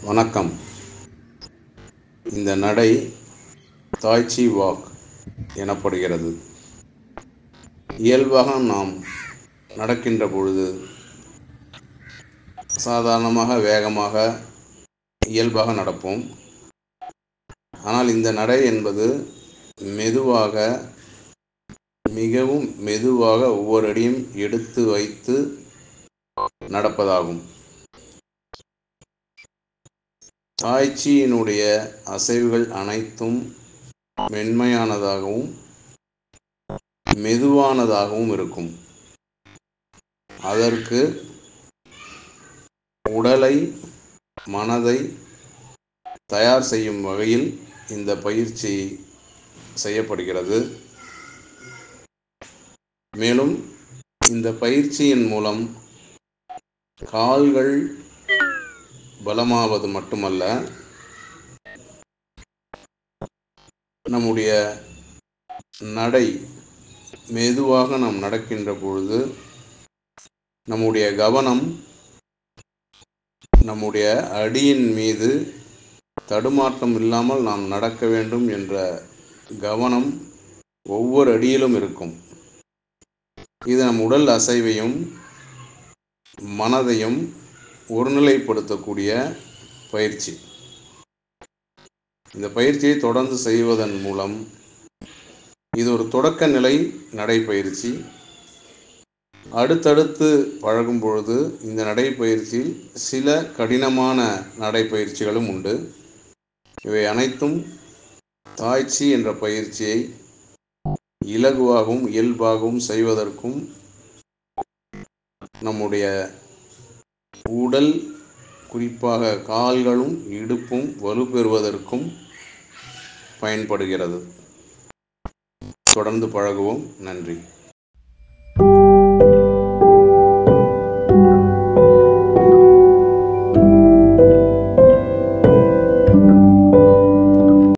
வணக்கம். இந்த நடை தாய் சி வாக் எனப்படுகிறது. இயல்பாக நாம் நடக்கின்ற பொழுது சாதாரணமாக வேகமாக இயல்பாக நடப்போம். ஆனால் இந்த நடை என்பது மெதுவாக, மிகவும் மெதுவாக ஒவ்வொரு அடியும் எடுத்து வைத்து நடப்பதாகும். தாய் சீயினுடைய அசைவுகள் அனைத்தும் மென்மையானதாகவும் மெதுவானதாகவும் இருக்கும். அதற்கு உடலை, மனதை தயார் செய்யும் வகையில் இந்த பயிற்சி செய்யப்படுகிறது. மேலும் இந்த பயிற்சியின் மூலம் கால்கள் பலமாவது மட்டுமல்ல, நம்முடைய நடை மெதுவாக நாம் நடக்கின்ற பொழுது நம்முடைய கவனம் நம்முடைய அடியின் மீது தடுமாற்றம் இல்லாமல் நாம் நடக்க வேண்டும் என்ற கவனம் ஒவ்வொரு அடியிலும் இருக்கும். இது நம் உடல் அசைவையும் மனதையும் ஒருநிலைப்படுத்தக்கூடிய பயிற்சி. இந்த பயிற்சியை தொடர்ந்து செய்வதன் மூலம் இது ஒரு தொடக்க நிலை நடைப்பயிற்சி. அடுத்தடுத்து பழகும் பொழுது இந்த நடைப்பயிற்சியில் சில கடினமான நடைப்பயிற்சிகளும் உண்டு. இவை அனைத்தும் தாய் சி என்ற பயிற்சியை இலகுவாகவும் இயல்பாகவும் செய்வதற்கும் நம்முடைய உடல், குறிப்பாக கால்களும் இடுப்பும் வலுப்பெறுவதற்கும் பயன்படுகிறது. தொடர்ந்து பழகுவோம். நன்றி.